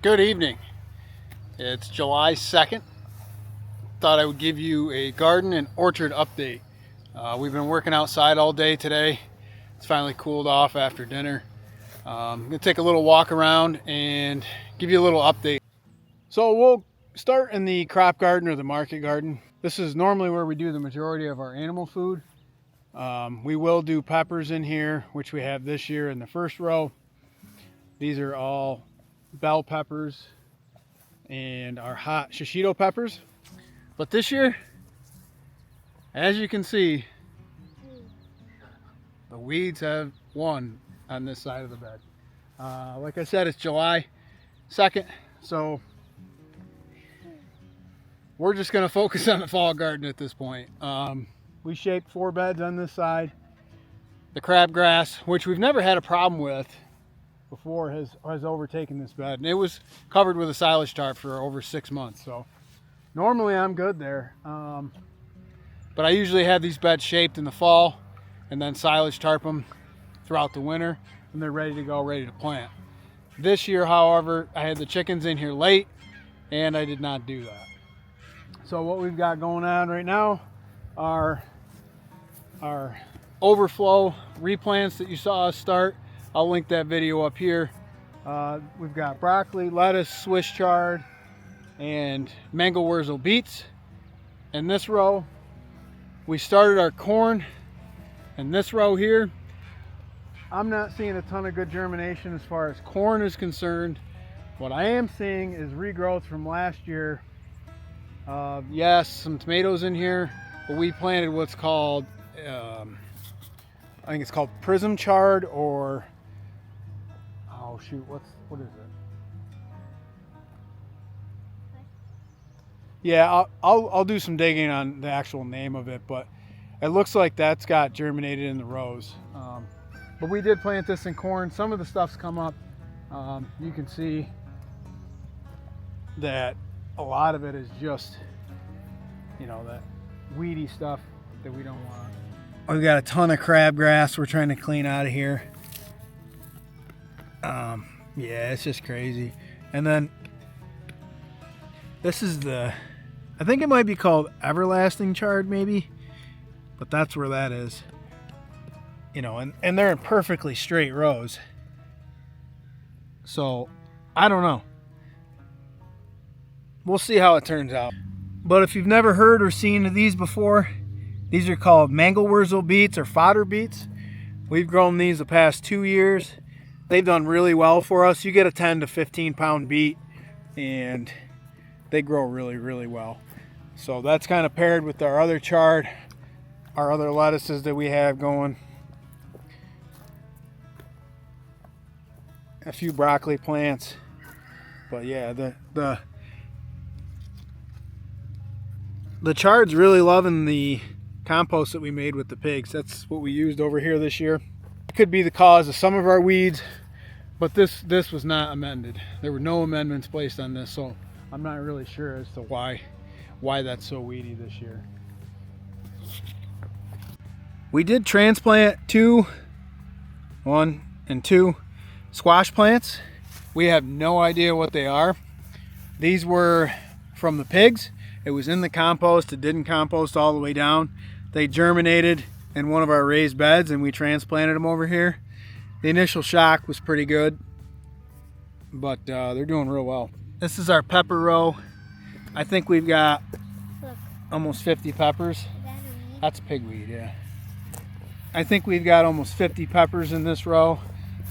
Good evening. It's July 2nd. Thought I would give you a garden and orchard update. We've been working outside all day today. It's finally cooled off after dinner. I'm going to take a little walk around and give you a little update. So we'll start in the crop garden or the market garden. This is normally where we do the majority of our animal food. We will do peppers in here, which we have this year in the first row. These are all bell peppers and our hot shishito peppers. But this year, as you can see, the weeds have won on this side of the bed. Like I said, it's July 2nd, so we're just going to focus on the fall garden at this point. We shaped 4 beds on this side. The crabgrass, which we've never had a problem with before, has overtaken this bed, and it was covered with a silage tarp for over 6 months. So normally I'm good there, but I usually have these beds shaped in the fall and then silage tarp them throughout the winter, and they're ready to go, ready to plant. This year, however, I had the chickens in here late and I did not do that. So what we've got going on right now are our overflow replants that you saw us start. I'll link that video up here. We've got broccoli, lettuce, Swiss chard, and mango wurzel beets. In this row, we started our corn. In this row here, I'm not seeing a ton of good germination as far as corn is concerned. What I am seeing is regrowth from last year. Yes, some tomatoes in here, but we planted what's called, I think it's called prism chard, or oh shoot, what is it? Yeah, I'll do some digging on the actual name of it, but it looks like that's got germinated in the rows. But we did plant this in corn. Some of the stuff's come up. You can see that a lot of it is just, you know, that weedy stuff that we don't want. We've got a ton of crabgrass we're trying to clean out of here. Yeah, it's just crazy. And then this is I think it might be called everlasting chard maybe, but that's where that is. You know, and they're in perfectly straight rows. So I don't know. We'll see how it turns out. But if you've never heard or seen these before, these are called mango wurzel beets or fodder beets. We've grown these the past 2 years. They've done really well for us. You get a 10 to 15 pound beet and they grow really, really well. So that's kind of paired with our other chard, our other lettuces that we have going. A few broccoli plants. But yeah, the chard's really loving the compost that we made with the pigs. That's what we used over here this year. It could be the cause of some of our weeds, but this was not amended. There were no amendments placed on this, so I'm not really sure as to why that's so weedy this year. We did transplant 1 and 2 squash plants. We have no idea what they are. These were from the pigs. It was in the compost. It didn't compost all the way down. They germinated in one of our raised beds and we transplanted them over here. The initial shock was pretty good, but they're doing real well. This is our pepper row. I think we've got almost 50 peppers. That's pigweed, yeah. I think we've got almost 50 peppers in this row,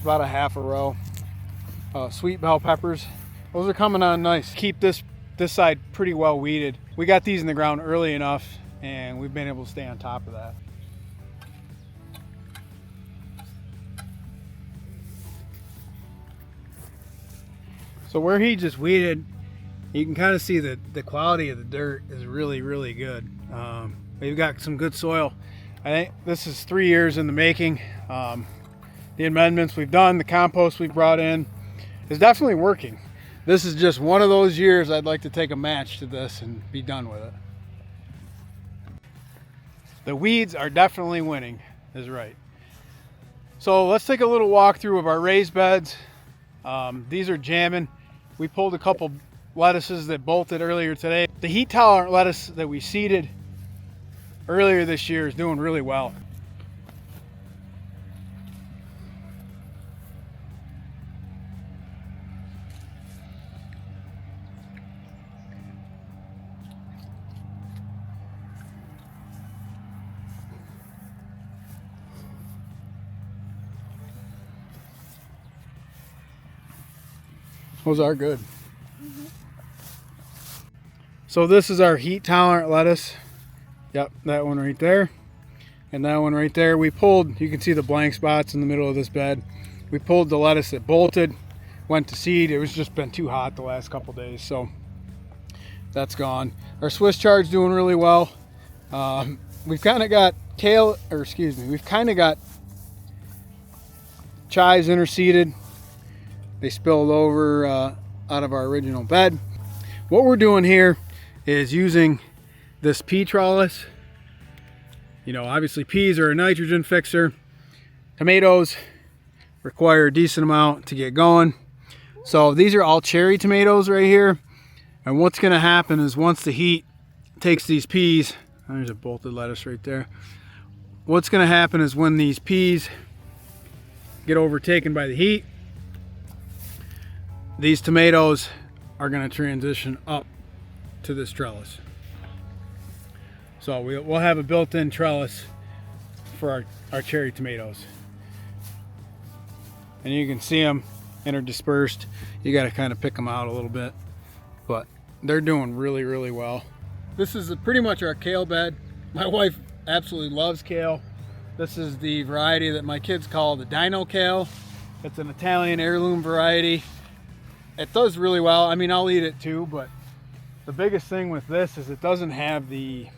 about a half a row. Sweet bell peppers. Those are coming on nice. Keep this side pretty well weeded. We got these in the ground early enough and we've been able to stay on top of that. So where he just weeded, you can kind of see that the quality of the dirt is really, really good. We've got some good soil. I think this is 3 years in the making. The amendments we've done, the compost we've brought in is definitely working. This is just one of those years I'd like to take a match to this and be done with it. The weeds are definitely winning, is right. So let's take a little walk through of our raised beds. These are jamming. We pulled a couple lettuces that bolted earlier today. The heat tolerant lettuce that we seeded earlier this year is doing really well. Those are good. So this is our heat tolerant lettuce. Yep, that one right there. And that one right there. We pulled, you can see the blank spots in the middle of this bed. We pulled the lettuce that bolted, went to seed. It was just been too hot the last couple days, so that's gone. Our Swiss chard's doing really well. We've kind of got kale, or excuse me, we've kind of got chives interseeded. They spilled over out of our original bed. What we're doing here is using this pea trellis. You know, obviously peas are a nitrogen fixer. Tomatoes require a decent amount to get going. So these are all cherry tomatoes right here. And what's gonna happen is once the heat takes these peas, there's a bolted lettuce right there. What's gonna happen is when these peas get overtaken by the heat, these tomatoes are going to transition up to this trellis. So we'll have a built-in trellis for our cherry tomatoes. And you can see them interdispersed. You got to kind of pick them out a little bit, but they're doing really, really well. This is pretty much our kale bed. My wife absolutely loves kale. This is the variety that my kids call the dino kale. It's an Italian heirloom variety. It does really well. I mean, I'll eat it too, but the biggest thing with this is it doesn't have the,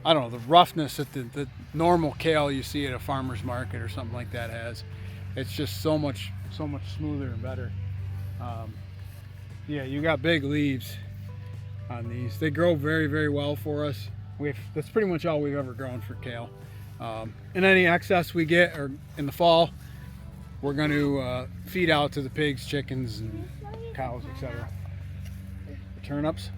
I don't know, the roughness that the normal kale you see at a farmer's market or something like that has. It's just so much smoother and better. Yeah, you got big leaves on these. They grow very, very well for us. That's pretty much all we've ever grown for kale. And any excess we get or in the fall, we're going to feed out to the pigs, chickens, and cows, etc. The turnips.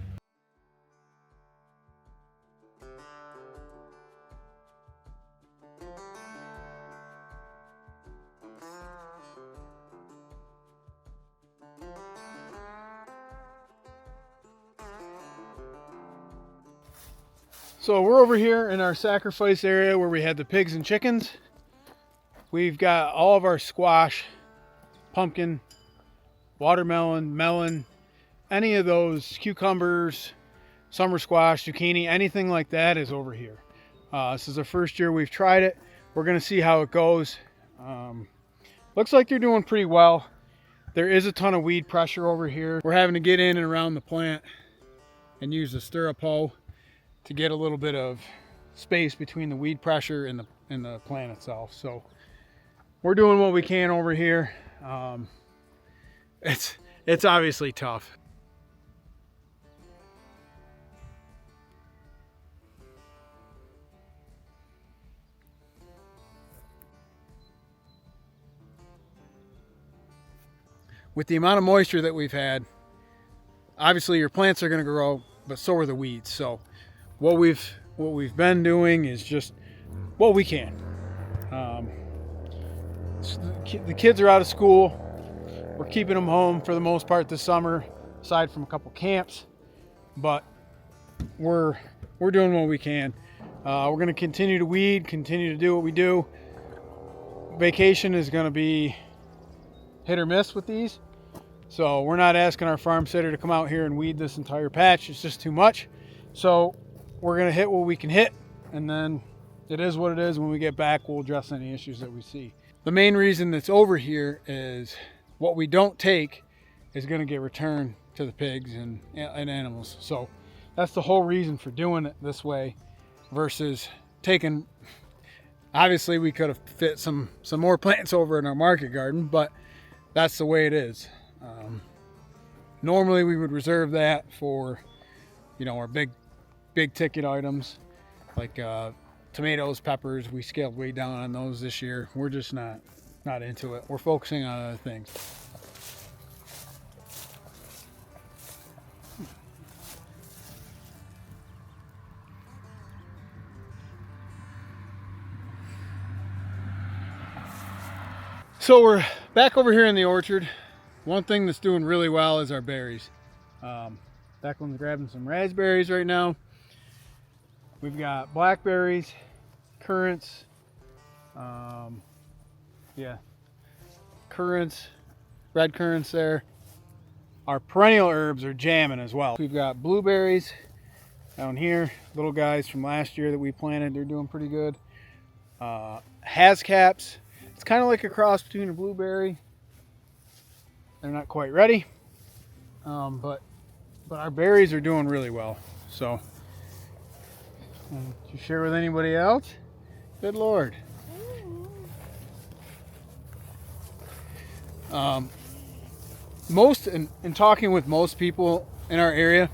So we're over here in our sacrifice area where we had the pigs and chickens. We've got all of our squash, pumpkin, watermelon, melon, any of those, cucumbers, summer squash, zucchini, anything like that is over here. This is the first year we've tried it. We're gonna see how it goes. Looks like they're doing pretty well. There is a ton of weed pressure over here. We're having to get in and around the plant and use the stirrup hoe to get a little bit of space between the weed pressure and the plant itself. So we're doing what we can over here. It's obviously tough. With the amount of moisture that we've had, obviously your plants are going to grow, but so are the weeds. So what we've been doing is just what we can. The kids are out of school. We're keeping them home for the most part this summer, aside from a couple camps. But we're doing what we can. We're going to continue to weed, continue to do what we do. Vacation is going to be hit or miss with these. So we're not asking our farm sitter to come out here and weed this entire patch. It's just too much. So we're going to hit what we can hit, and then it is what it is. When we get back, we'll address any issues that we see. The main reason that's over here is what we don't take is going to get returned to the pigs and animals. So that's the whole reason for doing it this way versus taking, obviously we could have fit some more plants over in our market garden, but that's the way it is. Normally we would reserve that for, you know, our big ticket items like tomatoes, peppers. We scaled way down on those this year. We're just not into it. We're focusing on other things. So we're back over here in the orchard. One thing that's doing really well is our berries. Declan's grabbing some raspberries right now. We've got blackberries, currants, currants, red currants there. Our perennial herbs are jamming as well. We've got blueberries down here, little guys from last year that we planted. They're doing pretty good. Hascaps. It's kind of like a cross between a blueberry. They're not quite ready, but our berries are doing really well. So, did you share with anybody else? Good Lord. In talking with most people in our area,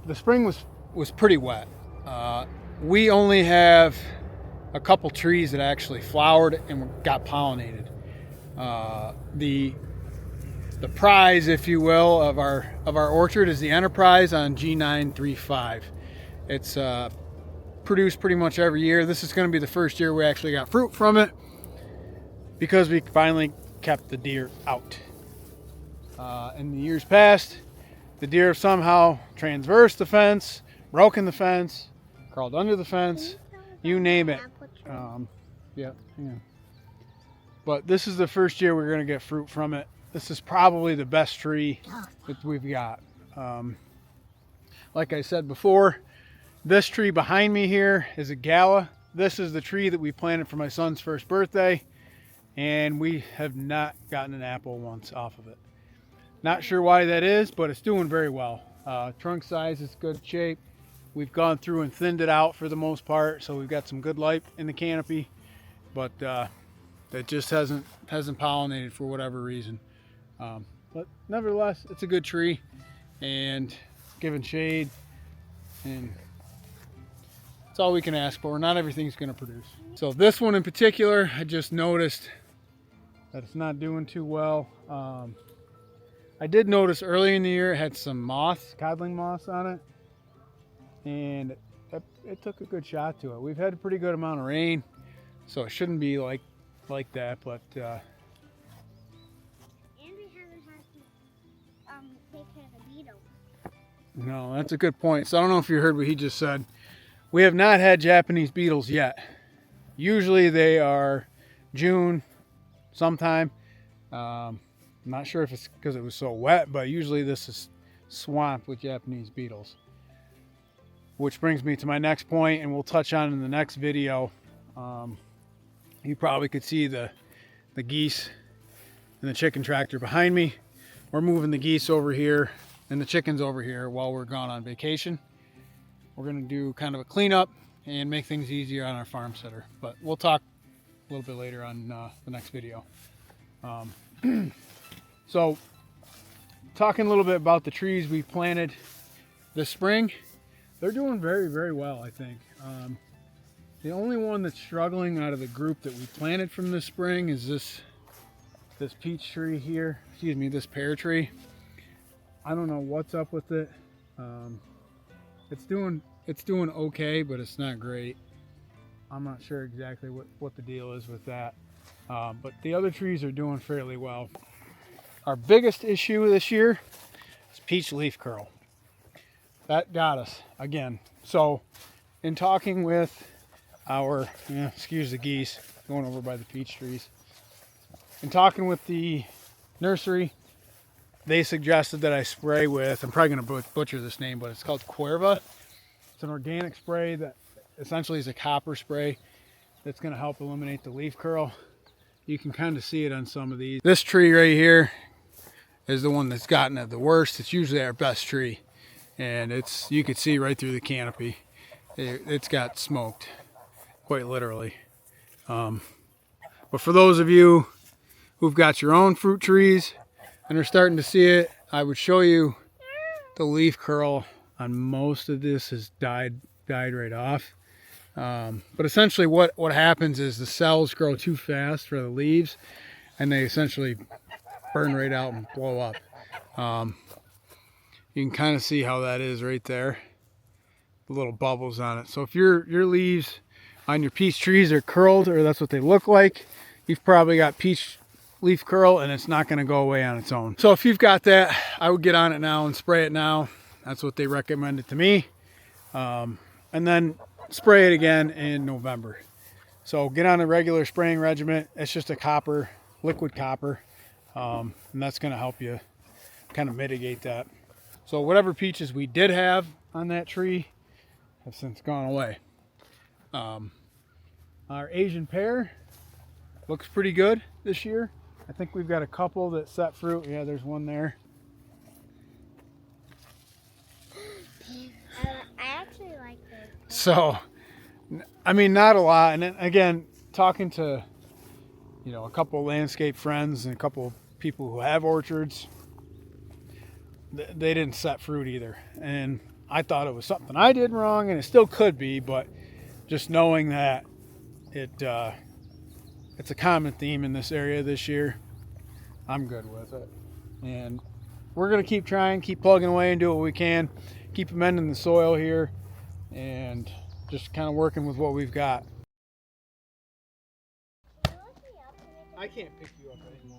the spring was pretty wet. We only have a couple trees that actually flowered and got pollinated. The prize, if you will, of our orchard is the Enterprise on G935. It's produced pretty much every year. This is going to be the first year we actually got fruit from it because we finally kept the deer out. In the years past, the deer have somehow transversed the fence, broken the fence, crawled under the fence, you name it. Yeah. But this is the first year we're going to get fruit from it. This is probably the best tree that we've got. Like I said before, this tree behind me here is a gala. This is the tree that we planted for my son's first birthday, and we have not gotten an apple once off of it. Not sure why that is, but it's doing very well. Trunk size is good shape. We've gone through and thinned it out for the most part, so we've got some good light in the canopy, but that just hasn't pollinated for whatever reason. But nevertheless, it's a good tree and giving shade, and it's all we can ask for. Not everything's going to produce. So this one in particular, I just noticed that it's not doing too well. I did notice early in the year it had some moss, codling moss on it, and it took a good shot to it. We've had a pretty good amount of rain, so it shouldn't be like that, but and we haven't had to take care of the beetles. No, that's a good point. So I don't know if you heard what he just said. We have not had Japanese beetles yet. Usually they are June sometime. I'm not sure if it's because it was so wet, but usually this is swamped with Japanese beetles. Which brings me to my next point, and we'll touch on in the next video. You probably could see the geese and the chicken tractor behind me. We're moving the geese over here and the chickens over here while we're gone on vacation. We're going to do kind of a cleanup and make things easier on our farm sitter, but we'll talk a little bit later on the next video. So talking a little bit about the trees we planted this spring, they're doing very, very well, I think. The only one that's struggling out of the group that we planted from this spring is this peach tree here. Excuse me, this pear tree. I don't know what's up with it. It's doing okay, but it's not great. I'm not sure exactly what the deal is with that. But the other trees are doing fairly well. Our biggest issue this year is peach leaf curl. That got us again. So in talking with our, excuse the geese going over by the peach trees. In talking with the nursery, they suggested that I spray with, I'm probably going to butcher this name, but it's called Cuerva. It's an organic spray that essentially is a copper spray that's going to help eliminate the leaf curl. You can kind of see it on some of these. This tree right here is the one that's gotten it the worst. It's usually our best tree, and you could see right through the canopy. It's got smoked, quite literally. But for those of you who've got your own fruit trees and are starting to see it, I would show you the leaf curl on most of this has died right off. But essentially what happens is the cells grow too fast for the leaves, and they essentially burn right out and blow up. You can kind of see how that is right there, the little bubbles on it. So if your leaves on your peach trees are curled, or that's what they look like, you've probably got peach leaf curl and it's not going to go away on its own. So if you've got that, I would get on it now and spray it now. That's what they recommended to me. And then spray it again in November. So get on a regular spraying regimen. It's just a copper, liquid copper. And that's going to help you kind of mitigate that. So whatever peaches we did have on that tree have since gone away. Our Asian pear looks pretty good this year. I think we've got a couple that set fruit. Yeah, there's one there. I actually like those. So, I mean, not a lot. And then, again, talking to, a couple landscape friends and a couple people who have orchards, they didn't set fruit either. And I thought it was something I did wrong, and it still could be, but just knowing that it's a common theme in this area this year, I'm good with it. And we're going to keep trying, keep plugging away and do what we can, keep amending the soil here, and just kind of working with what we've got. I can't pick you up anymore.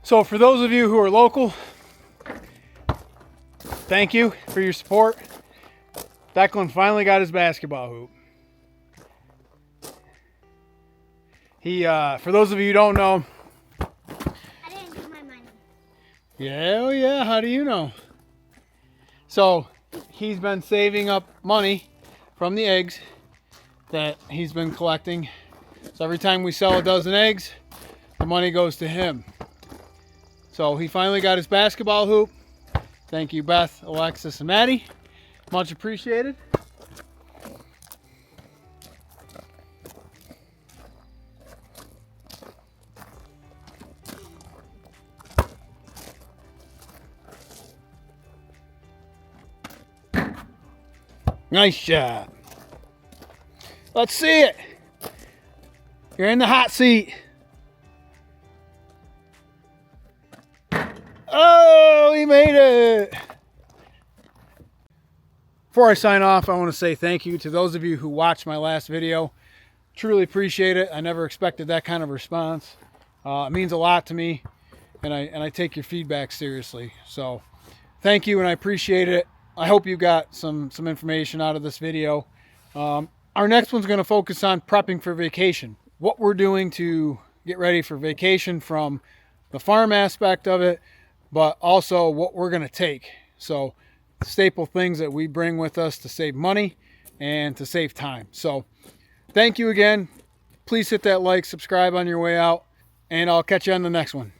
So for those of you who are local, thank you for your support. Declan finally got his basketball hoop. For those of you who don't know, I didn't get my money. yeah, oh yeah, how do you know? So he's been saving up money from the eggs that he's been collecting. So every time we sell a dozen eggs, the money goes to him. So he finally got his basketball hoop. Thank you, Beth, Alexis, and Maddie. Much appreciated. Nice shot. Let's see it. You're in the hot seat. Oh, he made it. Before I sign off, I want to say thank you to those of you who watched my last video. Truly appreciate it. I never expected that kind of response. It means a lot to me, and I take your feedback seriously. So thank you, and I appreciate it. I hope you got some information out of this video. Our next one's going to focus on prepping for vacation. What we're doing to get ready for vacation from the farm aspect of it, but also what we're going to take. So staple things that we bring with us to save money and to save time. So thank you again. Please hit that like, subscribe on your way out, and I'll catch you on the next one.